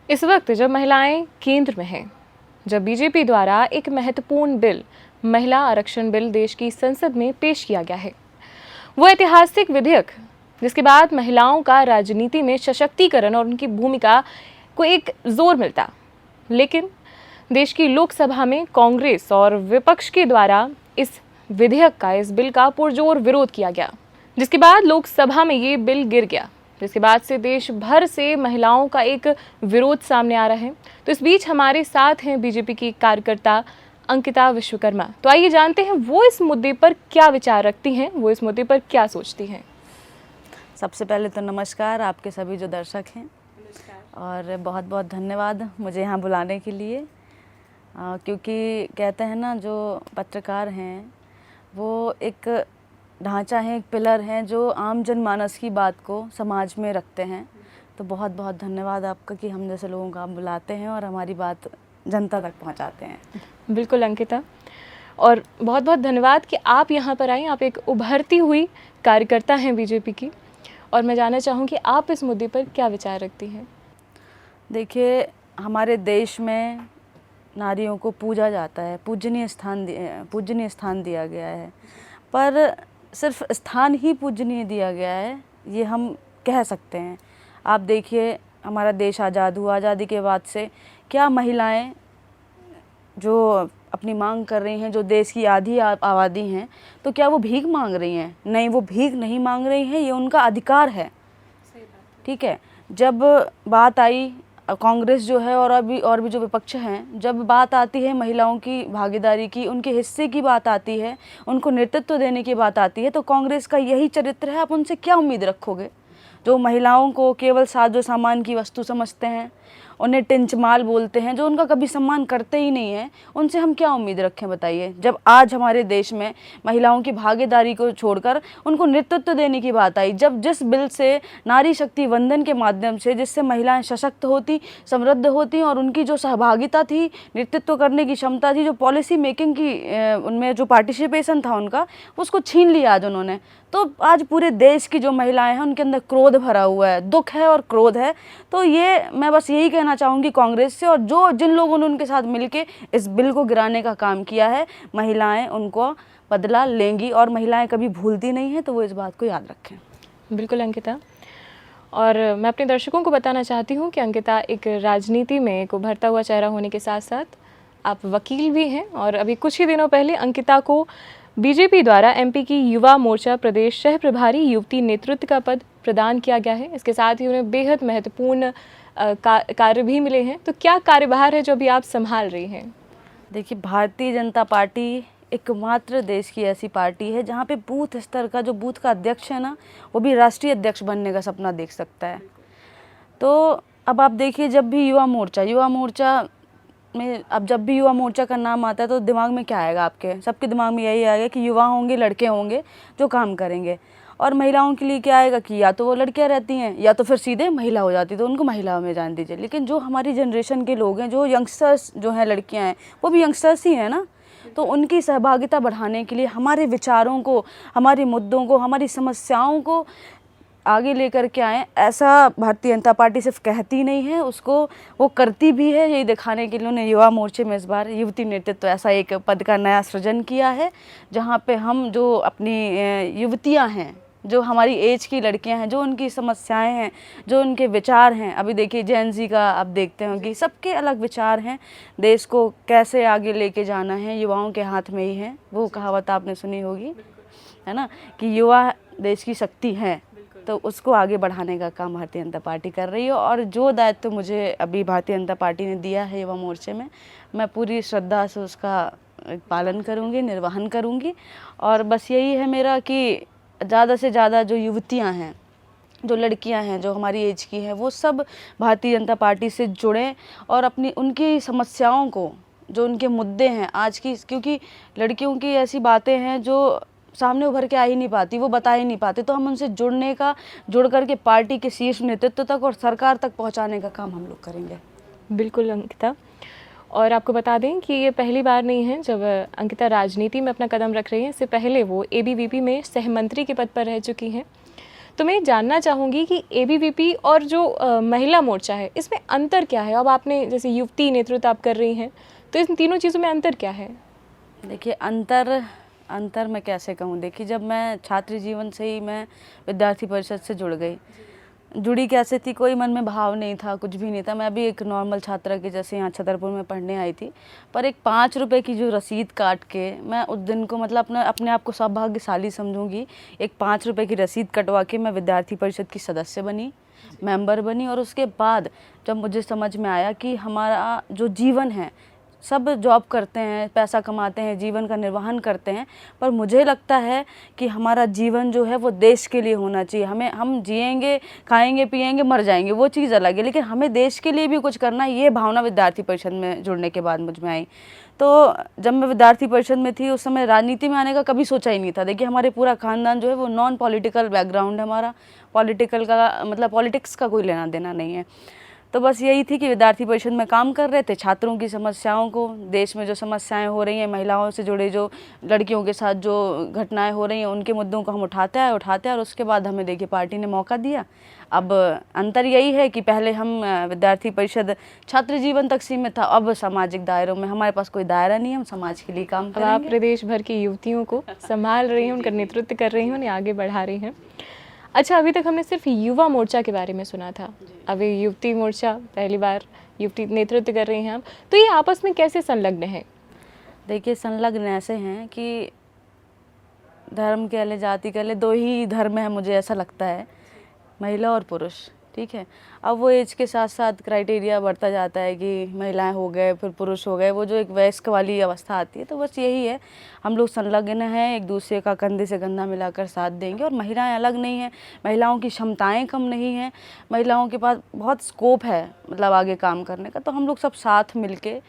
इस वक्त जब महिलाएं केंद्र में हैं, जब बीजेपी द्वारा एक महत्वपूर्ण बिल, महिला आरक्षण बिल देश की संसद में पेश किया गया है, वो ऐतिहासिक विधेयक जिसके बाद महिलाओं का राजनीति में सशक्तिकरण और उनकी भूमिका को एक जोर मिलता, लेकिन देश की लोकसभा में कांग्रेस और विपक्ष के द्वारा इस विधेयक का, इस बिल का पुरजोर विरोध किया गया, जिसके बाद लोकसभा में ये बिल गिर गया, जिसके बाद से देश भर से महिलाओं का एक विरोध सामने आ रहा है। तो इस बीच हमारे साथ हैं बीजेपी की कार्यकर्ता अंकिता विश्वकर्मा। तो आइए जानते हैं वो इस मुद्दे पर क्या विचार रखती हैं, वो इस मुद्दे पर क्या सोचती हैं। सबसे पहले तो नमस्कार आपके सभी जो दर्शक हैं, और बहुत बहुत धन्यवाद मुझे यहाँ बुलाने के लिए, क्योंकि कहते हैं ना, जो पत्रकार हैं वो एक ढांचा है, एक पिलर हैं जो आम जनमानस की बात को समाज में रखते हैं। तो बहुत बहुत धन्यवाद आपका कि हम जैसे लोगों को आप बुलाते हैं और हमारी बात जनता तक पहुंचाते हैं। बिल्कुल अंकिता, और बहुत बहुत धन्यवाद कि आप यहाँ पर आई। आप एक उभरती हुई कार्यकर्ता हैं बीजेपी की, और मैं जानना चाहूँ कि आप इस मुद्दे पर क्या विचार रखती हैं। देखिए, हमारे देश में नारियों को पूजा जाता है, पूजनीय स्थान दिया गया है, पर सिर्फ स्थान ही पूजनीय दिया गया है ये हम कह सकते हैं। आप देखिए, हमारा देश आज़ाद हुआ, आज़ादी के बाद से क्या महिलाएं जो अपनी मांग कर रही हैं, जो देश की आधी आबादी हैं, तो क्या वो भीख मांग रही हैं? नहीं, वो भीख नहीं मांग रही हैं, ये उनका अधिकार है। ठीक है। जब बात आई कांग्रेस जो है और भी जो विपक्ष हैं, जब बात आती है महिलाओं की भागीदारी की, उनके हिस्से की बात आती है, उनको नेतृत्व देने की बात आती है, तो कांग्रेस का यही चरित्र है। आप उनसे क्या उम्मीद रखोगे? जो महिलाओं को केवल साजो सामान की वस्तु समझते हैं, उन्हें टिंच माल बोलते हैं, जो उनका कभी सम्मान करते ही नहीं हैं, उनसे हम क्या उम्मीद रखें बताइए। जब आज हमारे देश में महिलाओं की भागीदारी को छोड़कर उनको नेतृत्व देने की बात आई, जब जिस बिल से नारी शक्ति वंदन के माध्यम से जिससे महिलाएं सशक्त होती, समृद्ध होती और उनकी जो सहभागिता थी, नेतृत्व करने की क्षमता थी, जो पॉलिसी मेकिंग की उनमें जो पार्टिसिपेशन था उनका, उसको छीन लिया आज उन्होंने। तो आज पूरे देश की जो महिलाएं हैं उनके अंदर क्रोध भरा हुआ है, दुख है और क्रोध है। तो ये मैं बस यही कहना चाहूँगी कांग्रेस से, और जिन लोगों ने उनके साथ मिलके इस बिल को गिराने का काम किया है, महिलाएं उनको बदला लेंगी और महिलाएं कभी भूलती नहीं हैं, तो वो इस बात को याद रखें। बिल्कुल अंकिता, और मैं अपने दर्शकों को बताना चाहती हूँ कि अंकिता एक राजनीति में एक उभरता हुआ चेहरा होने के साथ साथ आप वकील भी हैं, और अभी कुछ ही दिनों पहले अंकिता को बीजेपी द्वारा एमपी की युवा मोर्चा प्रदेश सह प्रभारी युवती नेतृत्व का पद प्रदान किया गया है। इसके साथ ही उन्हें बेहद महत्वपूर्ण कार्य भी मिले हैं। तो क्या कार्यभार है जो अभी आप संभाल रही हैं? देखिए, भारतीय जनता पार्टी एकमात्र देश की ऐसी पार्टी है जहाँ पे बूथ स्तर का, जो बूथ का अध्यक्ष है ना, वो भी राष्ट्रीय अध्यक्ष बनने का सपना देख सकता है। तो अब आप देखिए, जब भी युवा मोर्चा में, अब जब भी युवा मोर्चा का नाम आता है तो दिमाग में क्या आएगा? आपके सबके दिमाग में यही आएगा कि युवा होंगे, लड़के होंगे जो काम करेंगे। और महिलाओं के लिए क्या आएगा कि या तो वो लड़कियां रहती हैं या तो फिर सीधे महिला हो जाती, तो उनको महिलाओं में जान दीजिए। लेकिन जो हमारी जनरेशन के लोग हैं, जो यंगस्टर्स जो हैं, लड़कियां हैं, वो भी यंगस्टर्स ही हैं ना, तो उनकी सहभागिता बढ़ाने के लिए हमारे विचारों को, हमारे मुद्दों को, हमारी समस्याओं को आगे लेकर के आएँ। ऐसा भारतीय जनता पार्टी सिर्फ कहती नहीं है, उसको वो करती भी है। यही दिखाने के लिए उन्होंने युवा मोर्चे में इस बार युवती नेतृत्व ऐसा एक पद का नया सृजन किया है, जहाँ पे हम जो अपनी युवतियाँ हैं, जो हमारी एज की लड़कियां हैं, जो उनकी समस्याएं हैं, जो उनके विचार हैं। अभी देखिए जेन ज़ी का आप देखते हो कि सबके अलग विचार हैं। देश को कैसे आगे लेके जाना है, युवाओं के हाथ में ही है। वो कहावत आपने सुनी होगी, है ना, कि युवा देश की शक्ति है। तो उसको आगे बढ़ाने का काम भारतीय जनता पार्टी कर रही है, और जो दायित्व मुझे अभी भारतीय जनता पार्टी ने दिया है युवा मोर्चे में, मैं पूरी श्रद्धा से उसका पालन करूँगी, निर्वहन करूँगी। और बस यही है मेरा कि ज़्यादा से ज़्यादा जो युवतियाँ हैं, जो लड़कियां हैं, जो हमारी एज की हैं, वो सब भारतीय जनता पार्टी से जुड़ें और अपनी उनकी समस्याओं को, जो उनके मुद्दे हैं आज की, क्योंकि लड़कियों की ऐसी बातें हैं जो सामने उभर के आ ही नहीं पाती, वो बता ही नहीं पाते, तो हम उनसे जुड़ करके पार्टी के शीर्ष नेतृत्व तक और सरकार तक पहुँचाने का काम हम लोग करेंगे। बिल्कुल अंकिता, और आपको बता दें कि ये पहली बार नहीं है जब अंकिता राजनीति में अपना कदम रख रही हैं। इससे पहले वो एबीवीपी में सहमंत्री के पद पर रह चुकी हैं। तो मैं जानना चाहूँगी कि एबीवीपी और जो महिला मोर्चा है, इसमें अंतर क्या है? अब आपने जैसे युवती नेतृत्व आप कर रही हैं, तो इन तीनों चीज़ों में अंतर क्या है? देखिए अंतर मैं कैसे कहूँ, देखिए जब मैं छात्र जीवन से ही मैं विद्यार्थी परिषद से जुड़ी कैसे थी, कोई मन में भाव नहीं था, कुछ भी नहीं था। मैं भी एक नॉर्मल छात्रा के जैसे यहाँ छतरपुर में पढ़ने आई थी, पर एक 5 रुपए की जो रसीद काट के मैं उस दिन को मतलब अपने आप को सौभाग्यशाली समझूंगी। एक 5 रुपए की रसीद कटवा के मैं विद्यार्थी परिषद की सदस्य बनी, मेंबर बनी। और उसके बाद जब मुझे समझ में आया कि हमारा जो जीवन है, सब जॉब करते हैं, पैसा कमाते हैं, जीवन का निर्वहन करते हैं, पर मुझे लगता है कि हमारा जीवन जो है वो देश के लिए होना चाहिए। हम जिएंगे, खाएंगे, पिएंगे, मर जाएंगे, वो चीज़ अलग है, लेकिन हमें देश के लिए भी कुछ करना है। ये भावना विद्यार्थी परिषद में जुड़ने के बाद मुझ में आई। तो जब मैं विद्यार्थी परिषद में थी, उस समय राजनीति में आने का कभी सोचा ही नहीं था। देखिए हमारे पूरा खानदान जो है वो नॉन पॉलिटिकल बैकग्राउंड है हमारा, पॉलिटिकल का मतलब पॉलिटिक्स का कोई लेना देना नहीं है। तो बस यही थी कि विद्यार्थी परिषद में काम कर रहे थे, छात्रों की समस्याओं को, देश में जो समस्याएं हो रही हैं, महिलाओं से जुड़े जो लड़कियों के साथ जो घटनाएं हो रही हैं, उनके मुद्दों को हम उठाते हैं और उसके बाद हमें देखिए पार्टी ने मौका दिया। अब अंतर यही है कि पहले हम विद्यार्थी परिषद छात्र जीवन तक सीमित था, अब सामाजिक दायरों में हमारे पास कोई दायरा नहीं है, हम समाज के लिए काम अब करेंगे। आप प्रदेश भर की युवतियों को संभाल रही हैं, उनका नेतृत्व कर रही हैं, उन्हें आगे बढ़ा रही हैं। अच्छा, अभी तक हमने सिर्फ युवा मोर्चा के बारे में सुना था, अभी युवती मोर्चा पहली बार युवती नेतृत्व कर रही हैं आप, तो ये आपस में कैसे संलग्न है? देखिए संलग्न ऐसे हैं कि धर्म कह ले, जाति कह ले, 2 ही धर्म है, मुझे ऐसा लगता है, महिला और पुरुष, ठीक है। अब वो एज के साथ साथ क्राइटेरिया बढ़ता जाता है कि महिलाएं हो गए, फिर पुरुष हो गए, वो जो एक वयस्क वाली अवस्था आती है। तो बस यही है, हम लोग संलग्न हैं, एक दूसरे का कंधे से कंधा मिलाकर साथ देंगे। और महिलाएं अलग नहीं हैं, महिलाओं की क्षमताएं कम नहीं हैं, महिलाओं के पास बहुत स्कोप है मतलब आगे काम करने का। तो हम लोग सब साथ मिलके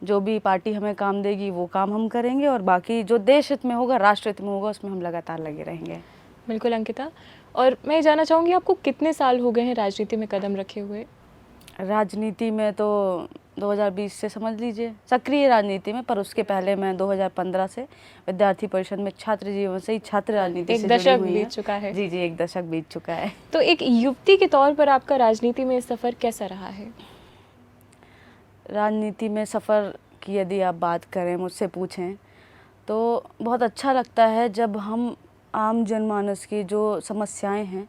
जो भी पार्टी हमें काम देगी वो काम हम करेंगे, और बाकी जो देश हित में होगा, राष्ट्र हित में होगा, उसमें हम लगातार लगे रहेंगे। बिल्कुल अंकिता, और मैं जानना चाहूँगी आपको कितने साल हो गए हैं राजनीति में कदम रखे हुए? राजनीति में तो 2020 से समझ लीजिए, सक्रिय राजनीति में, पर उसके पहले मैं 2015 से विद्यार्थी परिषद में छात्र जीवन से ही छात्र राजनीति से जुड़ी हुई हूँ। 1 दशक बीत चुका है। जी, 1 दशक बीत चुका है। तो एक युवती के तौर पर आपका राजनीति में सफ़र कैसा रहा है? राजनीति में सफ़र की यदि आप बात करें, मुझसे पूछें, तो बहुत अच्छा लगता है जब हम आम जनमानस की जो समस्याएं हैं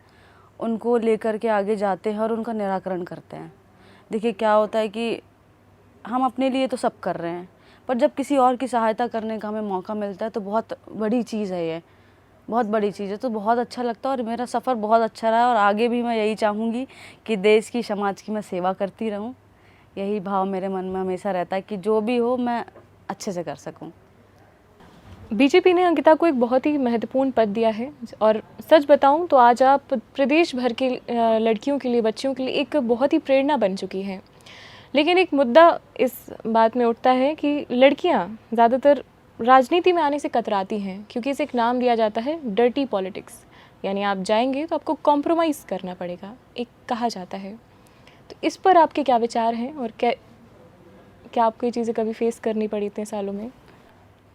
उनको लेकर के आगे जाते हैं और उनका निराकरण करते हैं। देखिए क्या होता है कि हम अपने लिए तो सब कर रहे हैं, पर जब किसी और की सहायता करने का हमें मौका मिलता है तो बहुत बड़ी चीज़ है, ये बहुत बड़ी चीज़ है। तो बहुत अच्छा लगता है और मेरा सफ़र बहुत अच्छा रहा, और आगे भी मैं यही चाहूँगी कि देश की, समाज की मैं सेवा करती रहूँ। यही भाव मेरे मन में हमेशा रहता है कि जो भी हो मैं अच्छे से कर सकूँ। बीजेपी ने अंकिता को एक बहुत ही महत्वपूर्ण पद दिया है, और सच बताऊं तो आज आप प्रदेश भर के लड़कियों के लिए, बच्चियों के लिए एक बहुत ही प्रेरणा बन चुकी हैं। लेकिन एक मुद्दा इस बात में उठता है कि लड़कियां ज़्यादातर राजनीति में आने से कतराती हैं, क्योंकि इसे एक नाम दिया जाता है डर्टी पॉलिटिक्स, यानी आप जाएंगे तो आपको कॉम्प्रोमाइज़ करना पड़ेगा, एक कहा जाता है। तो इस पर आपके क्या विचार हैं, और क्या आपको ये चीज़ें कभी फेस करनी पड़ी इतने सालों में?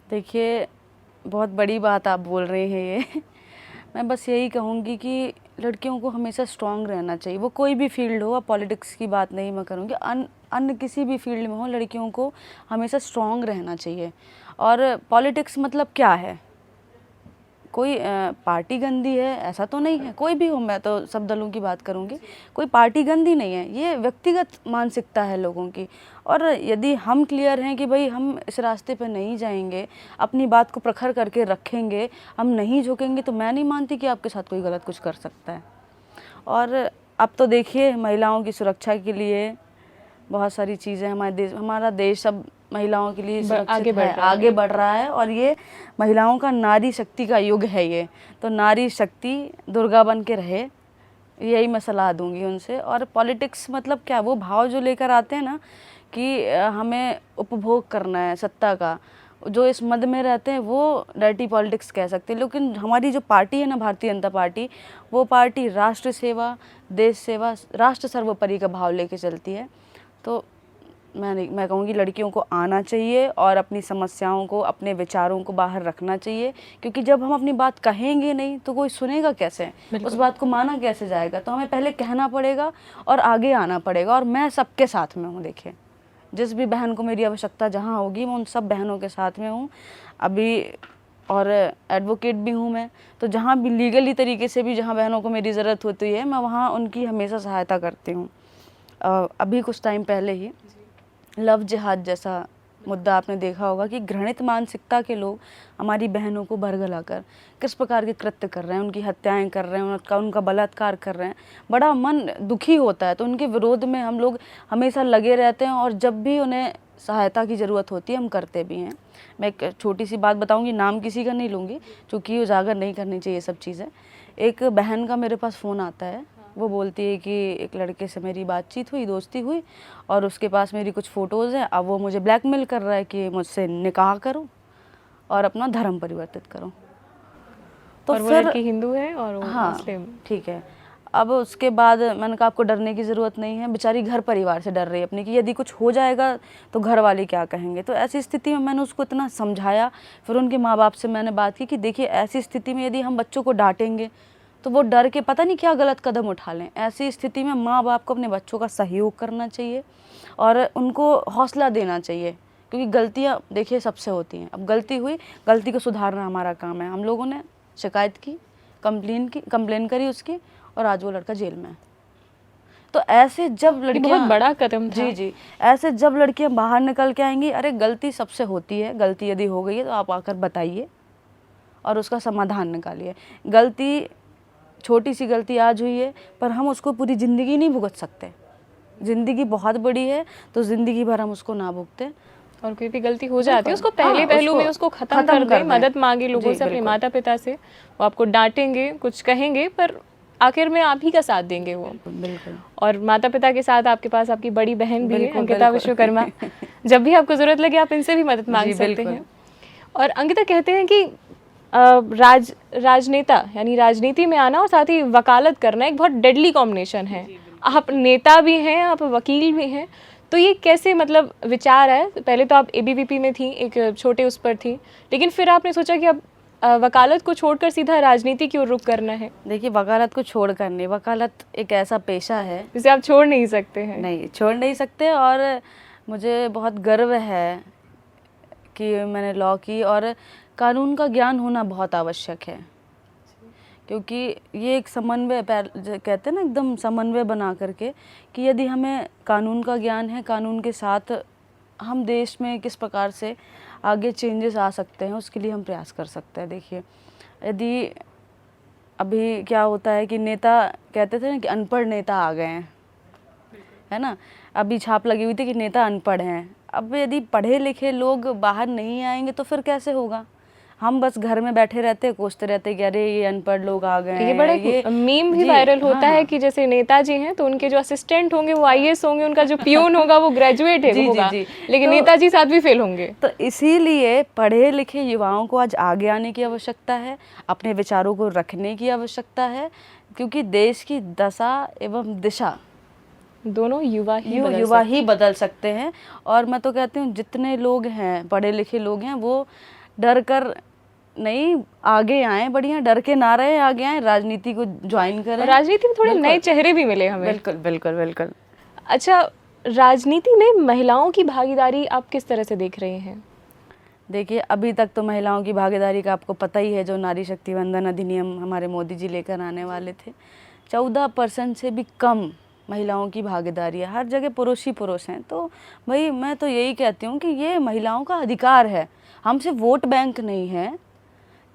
देखिए बहुत बड़ी बात आप बोल रहे हैं ये मैं बस यही कहूँगी कि लड़कियों को हमेशा स्ट्रांग रहना चाहिए, वो कोई भी फील्ड हो। अब पॉलिटिक्स की बात नहीं मैं करूँगी, अन्य किसी भी फील्ड में हो, लड़कियों को हमेशा स्ट्रांग रहना चाहिए। और पॉलिटिक्स मतलब क्या है, कोई पार्टी गंदी है ऐसा तो नहीं है, कोई भी हो, मैं तो सब दलों की बात करूँगी, कोई पार्टी गंदी नहीं है, ये व्यक्तिगत मानसिकता है लोगों की। और यदि हम क्लियर हैं कि भाई हम इस रास्ते पर नहीं जाएंगे, अपनी बात को प्रखर करके रखेंगे, हम नहीं झुकेंगे, तो मैं नहीं मानती कि आपके साथ कोई गलत कुछ कर सकता है। और अब तो देखिए महिलाओं की सुरक्षा के लिए बहुत सारी चीज़ें, हमारा देश अब महिलाओं के लिए आगे बढ़ रहा है, और ये महिलाओं का नारी शक्ति का युग है ये। तो नारी शक्ति दुर्गा बन के रहे, यही मैं सलाह दूंगी उनसे। और पॉलिटिक्स मतलब क्या, वो भाव जो लेकर आते हैं ना कि हमें उपभोग करना है सत्ता का, जो इस मद में रहते हैं वो डर्टी पॉलिटिक्स कह सकते हैं। लेकिन हमारी जो पार्टी है ना, भारतीय जनता पार्टी, वो पार्टी राष्ट्र सेवा, देश सेवा, राष्ट्र सर्वोपरि का भाव लेके चलती है। तो मैं कहूँगी लड़कियों को आना चाहिए और अपनी समस्याओं को, अपने विचारों को बाहर रखना चाहिए, क्योंकि जब हम अपनी बात कहेंगे नहीं तो कोई सुनेगा कैसे, उस बात को माना कैसे जाएगा। तो हमें पहले कहना पड़ेगा और आगे आना पड़ेगा। और मैं सबके साथ में हूँ। देखिए, जिस भी बहन को मेरी आवश्यकता जहाँ होगी मैं उन सब बहनों के साथ में हूँ अभी। और एडवोकेट भी हूँ मैं, तो जहाँ भी लीगली तरीके से भी जहाँ बहनों को मेरी ज़रूरत होती है मैं वहाँ उनकी हमेशा सहायता करती हूँ। अभी कुछ टाइम पहले ही लव जिहाद जैसा मुद्दा आपने देखा होगा कि घृणित मानसिकता के लोग हमारी बहनों को बरगला कर किस प्रकार के कृत्य कर रहे हैं, उनकी हत्याएं कर रहे हैं, उनका बलात्कार कर रहे हैं। बड़ा मन दुखी होता है। तो उनके विरोध में हम लोग हमेशा लगे रहते हैं और जब भी उन्हें सहायता की ज़रूरत होती है हम करते भी हैं। मैं एक छोटी सी बात बताऊंगी, नाम किसी का नहीं लूँगी क्योंकि उजागर नहीं करनी चाहिए सब चीज़ें। एक बहन का मेरे पास फ़ोन आता है, वो बोलती है कि एक लड़के से मेरी बातचीत हुई, दोस्ती हुई और उसके पास मेरी कुछ फ़ोटोज़ हैं। अब वो मुझे ब्लैकमेल कर रहा है कि मुझसे निकाह करो और अपना धर्म परिवर्तित करो। तो और वो लड़की हिंदू है और वो मुस्लिम। ठीक है। अब उसके बाद मैंने कहा आपको डरने की ज़रूरत नहीं है। बेचारी घर परिवार से डर रही है अपनी कि यदि कुछ हो जाएगा तो घर वाले क्या कहेंगे। तो ऐसी स्थिति में मैंने उसको इतना समझाया। फिर उनके माँ बाप से मैंने बात की कि देखिए ऐसी स्थिति में यदि हम बच्चों को डांटेंगे तो वो डर के पता नहीं क्या गलत कदम उठा लें। ऐसी स्थिति में माँ बाप को अपने बच्चों का सहयोग करना चाहिए और उनको हौसला देना चाहिए, क्योंकि गलतियाँ देखिए सबसे होती हैं। अब गलती हुई, गलती को सुधारना हमारा काम है। हम लोगों ने शिकायत की, कंप्लेन करी उसकी और आज वो लड़का जेल में है। तो ऐसे जब लड़कियां, बहुत बड़ा कदम था। जी, ऐसे जब लड़कियां बाहर निकल के आएंगी, अरे गलती सबसे होती है, गलती यदि हो गई है तो आप आकर बताइए और उसका समाधान निकालिए। गलती, छोटी सी गलती आज हुई है पर हम उसको पूरी ज़िंदगी नहीं भुगत सकते। ज़िंदगी बहुत बड़ी है तो ज़िंदगी भर हम उसको ना भुगतें। और कोई भी गलती हो जाती है उसको पहले पहलू में उसको खत्म कर दें। मदद मांगे लोगों से, अपने माता पिता से। वो आपको डांटेंगे, कुछ कहेंगे, पर आखिर में आप ही का साथ देंगे वो। बिल्कुल। और माता पिता के साथ आपके पास आपकी बड़ी बहन भी है, अंकिता विश्वकर्मा। जब भी आपको ज़रूरत लगे आप इनसे भी मदद मांग सकते हैं। और अंकिता कहते हैं कि राजनेता यानी राजनीति में आना और साथ ही वकालत करना एक बहुत डेडली कॉम्बिनेशन है। आप नेता भी हैं, आप वकील भी हैं, तो ये कैसे मतलब विचार है? पहले तो आप एबीवीपी में थी, एक छोटे उस पर थी, लेकिन फिर आपने सोचा कि अब वकालत को छोड़कर सीधा राजनीति की ओर रुख करना है। देखिए, वकालत को छोड़कर नहीं, वकालत एक ऐसा पेशा है जिसे आप छोड़ नहीं सकते हैं। नहीं, छोड़ नहीं सकते। और मुझे बहुत गर्व है कि मैंने लॉ की, और कानून का ज्ञान होना बहुत आवश्यक है, क्योंकि ये एक समन्वय, कहते हैं ना, एकदम समन्वय बना करके कि यदि हमें कानून का ज्ञान है, कानून के साथ हम देश में किस प्रकार से आगे चेंजेस आ सकते हैं उसके लिए हम प्रयास कर सकते हैं। देखिए, यदि अभी क्या होता है कि नेता कहते थे ना कि अनपढ़ नेता आ गए हैं, है ना, अभी छाप लगी हुई थी कि नेता अनपढ़ हैं। अब यदि पढ़े लिखे लोग बाहर नहीं आएंगे तो फिर कैसे होगा? हम बस घर में बैठे रहते, कोसते रहते कि अरे ये अनपढ़ लोग आ गए हैं। ये बड़ा मीम भी वायरल होता है कि जैसे नेताजी हैं तो उनके जो असिस्टेंट होंगे वो आईएएस होंगे, उनका जो पियून होगा वो ग्रेजुएट है होगा, लेकिन नेताजी साथ भी फेल होंगे। तो इसीलिए पढ़े लिखे युवाओं को आज आगे आने की आवश्यकता है, अपने विचारों को रखने की आवश्यकता है, क्योंकि देश की दशा एवं दिशा दोनों युवा ही बदल सकते हैं। और मैं तो कहती हूँ जितने लोग हैं, पढ़े लिखे लोग हैं, वो डर कर नहीं आगे आए, बढ़िया डर के ना रहे, आगे आए, राजनीति को ज्वाइन करें। राजनीति में थोड़े नए चेहरे भी मिले हमें। बिल्कुल बिल्कुल बिल्कुल। अच्छा, राजनीति में महिलाओं की भागीदारी आप किस तरह से देख रहे हैं? देखिए, अभी तक तो महिलाओं की भागीदारी का आपको पता ही है, जो नारी शक्ति वंदन अधिनियम हमारे मोदी जी लेकर आने वाले थे, 14% से भी कम महिलाओं की भागीदारी है। हर जगह पुरुष ही पुरुष हैं। तो भाई मैं तो यही कहती हूँ कि ये महिलाओं का अधिकार है, हमसे वोट बैंक नहीं है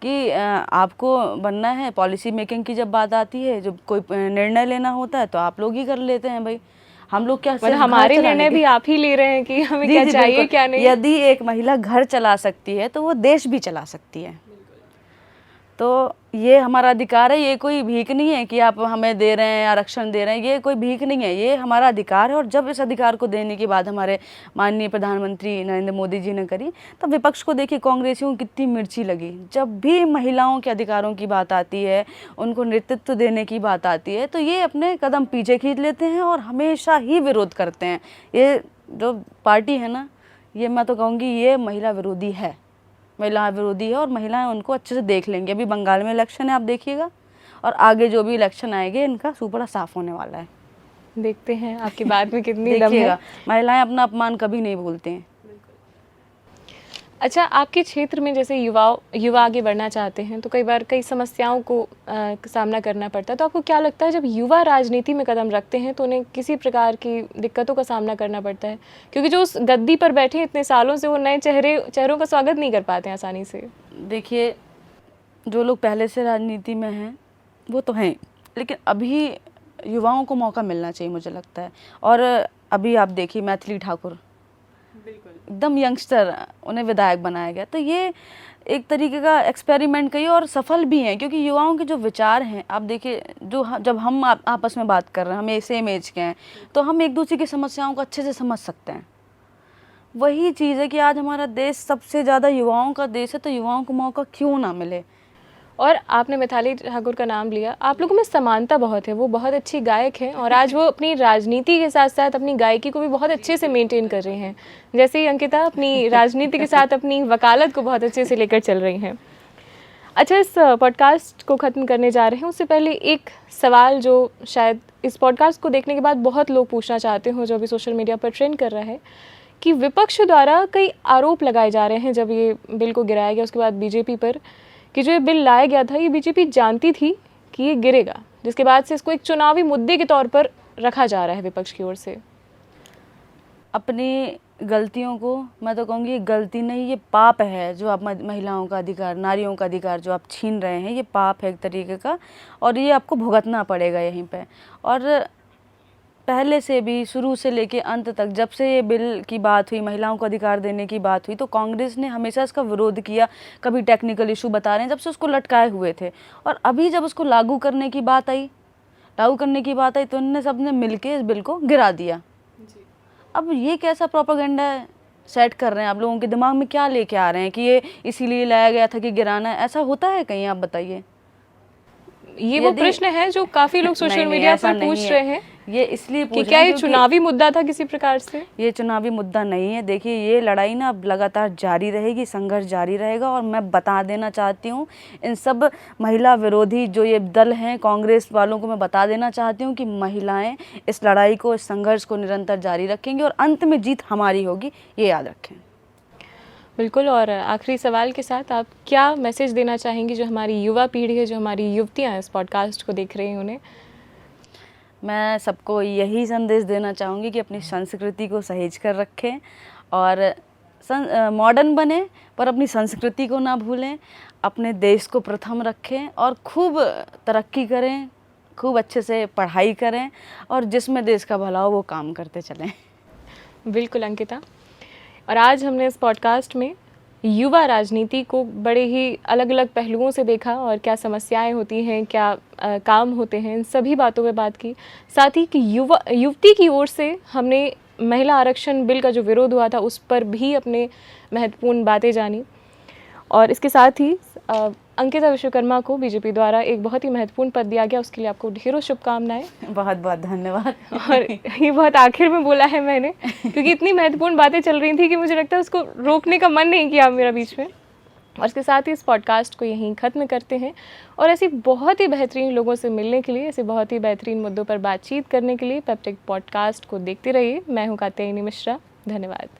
कि आपको बनना है। पॉलिसी मेकिंग की जब बात आती है, जब कोई निर्णय लेना होता है तो आप लोग ही कर लेते हैं। भाई हम लोग क्या, हमारे निर्णय भी आप ही ले रहे हैं कि हमें क्या चाहिए क्या नहीं। यदि एक महिला घर चला सकती है तो वो देश भी चला सकती है। तो ये हमारा अधिकार है, ये कोई भीख नहीं है कि आप हमें दे रहे हैं, आरक्षण दे रहे हैं, ये कोई भीख नहीं है, ये हमारा अधिकार है। और जब इस अधिकार को देने के बाद हमारे माननीय प्रधानमंत्री नरेंद्र मोदी जी ने करी, तब विपक्ष को देखिए कांग्रेसियों को कितनी मिर्ची लगी। जब भी महिलाओं के अधिकारों की बात आती है, उनको नेतृत्व देने की बात आती है, तो ये अपने कदम पीछे खींच लेते हैं और हमेशा ही विरोध करते हैं। ये जो पार्टी है ना, ये मैं तो कहूँगी ये महिला विरोधी है, महिला विरोधी है, और महिलाएं उनको अच्छे से देख लेंगी। अभी बंगाल में इलेक्शन है, आप देखिएगा, और आगे जो भी इलेक्शन आएंगे इनका सुपड़ा साफ होने वाला है। देखते हैं आपकी बात में कितनी दम है। देखिएगा, महिलाएं अपना अपमान कभी नहीं भूलते हैं। अच्छा, आपके क्षेत्र में जैसे युवा आगे बढ़ना चाहते हैं तो कई बार कई समस्याओं को सामना करना पड़ता है, तो आपको क्या लगता है जब युवा राजनीति में कदम रखते हैं तो उन्हें किसी प्रकार की दिक्कतों का सामना करना पड़ता है, क्योंकि जो उस गद्दी पर बैठे इतने सालों से वो नए चेहरों का स्वागत नहीं कर पाते हैं आसानी से? देखिए, जो लोग पहले से राजनीति में हैं वो तो हैं, लेकिन अभी युवाओं को मौका मिलना चाहिए मुझे लगता है। और अभी आप देखिए मैथिली ठाकुर, एकदम यंगस्टर, उन्हें विधायक बनाया गया, तो ये एक तरीके का एक्सपेरिमेंट कहिए, और सफल भी हैं, क्योंकि युवाओं के जो विचार हैं, आप देखिए, जब हम आपस में बात कर रहे हैं, हम सेम एज के हैं, तो हम एक दूसरे की समस्याओं को अच्छे से समझ सकते हैं। वही चीज़ है कि आज हमारा देश सबसे ज़्यादा युवाओं का देश है, तो युवाओं को मौका क्यों ना मिले। और आपने मिताली ठाकुर का नाम लिया, आप लोगों में समानता बहुत है, वो बहुत अच्छी गायक हैं और आज वो अपनी राजनीति के साथ साथ अपनी गायकी को भी बहुत अच्छे से मेंटेन कर रही हैं, जैसे ही अंकिता अपनी राजनीति के साथ अपनी वकालत को बहुत अच्छे से लेकर चल रही हैं। अच्छा, इस पॉडकास्ट को ख़त्म करने जा रहे हैं, उससे पहले एक सवाल जो शायद इस पॉडकास्ट को देखने के बाद बहुत लोग पूछना चाहते हो, जो अभी सोशल मीडिया पर ट्रेंड कर रहा है, कि विपक्ष द्वारा कई आरोप लगाए जा रहे हैं जब ये बिल को गिराया गया उसके बाद बीजेपी पर, कि जो ये बिल लाया गया था ये बीजेपी जानती थी कि ये गिरेगा, जिसके बाद से इसको एक चुनावी मुद्दे के तौर पर रखा जा रहा है विपक्ष की ओर से। अपनी गलतियों को मैं तो कहूँगी ये गलती नहीं, ये पाप है जो आप महिलाओं का अधिकार, नारियों का अधिकार जो आप छीन रहे हैं, ये पाप है एक तरीके का, और ये आपको भुगतना पड़ेगा यहीं पे। और पहले से भी शुरू से लेके अंत तक जब से ये बिल की बात हुई, महिलाओं को अधिकार देने की बात हुई, तो कांग्रेस ने हमेशा इसका विरोध किया। कभी टेक्निकल इशू बता रहे हैं, जब से उसको लटकाए हुए थे, और अभी जब उसको लागू करने की बात आई तो उन्होंने सबने मिलके इस बिल को गिरा दिया। अब ये कैसा प्रोपेगेंडा सेट कर रहे हैं आप लोगों के दिमाग में, क्या लेके आ रहे हैं कि ये इसीलिए लाया गया था कि गिराना है? ऐसा होता है कहीं? आप बताइए। ये वो प्रश्न है जो काफी लोग सोशल मीडिया पर पूछ रहे हैं, ये इसलिए कि क्या ये चुनावी मुद्दा था किसी प्रकार से? ये चुनावी मुद्दा नहीं है। देखिए, ये लड़ाई ना अब लगातार जारी रहेगी, संघर्ष जारी रहेगा। और मैं बता देना चाहती हूँ इन सब महिला विरोधी जो ये दल हैं, कांग्रेस वालों को मैं बता देना चाहती हूँ कि महिलाएं इस लड़ाई को, इस संघर्ष को निरंतर जारी रखेंगी और अंत में जीत हमारी होगी, ये याद रखें। बिल्कुल। और आखिरी सवाल के साथ आप क्या मैसेज देना चाहेंगी जो हमारी युवा पीढ़ी है, जो हमारी युवतियाँ इस पॉडकास्ट को देख रही हैं उन्हें? मैं सबको यही संदेश देना चाहूँगी कि अपनी संस्कृति को सहेज कर रखें और मॉडर्न बने, पर अपनी संस्कृति को ना भूलें, अपने देश को प्रथम रखें और खूब तरक्की करें, खूब अच्छे से पढ़ाई करें, और जिसमें देश का भला हो वो काम करते चलें। बिल्कुल अंकिता। और आज हमने इस पॉडकास्ट में युवा राजनीति को बड़े ही अलग अलग पहलुओं से देखा, और क्या समस्याएं होती हैं, क्या काम होते हैं, इन सभी बातों पे बात की। साथ ही कि युवती की ओर से हमने महिला आरक्षण बिल का जो विरोध हुआ था उस पर भी अपने महत्वपूर्ण बातें जानी। और इसके साथ ही अंकिता विश्वकर्मा को बीजेपी द्वारा एक बहुत ही महत्वपूर्ण पद दिया गया, उसके लिए आपको ढेरों शुभकामनाएं। बहुत बहुत धन्यवाद। और ये बहुत आखिर में बोला है मैंने, क्योंकि इतनी महत्वपूर्ण बातें चल रही थी कि मुझे लगता है उसको रोकने का मन नहीं किया मेरा बीच में। और इसके साथ ही इस पॉडकास्ट को यहीं ख़त्म करते हैं, और ऐसी बहुत ही बेहतरीन लोगों से मिलने के लिए, ऐसे बहुत ही बेहतरीन मुद्दों पर बातचीत करने के लिए पेप्टिक पॉडकास्ट को देखते रहिए। मैं हूँ कात्यायनी मिश्रा। धन्यवाद।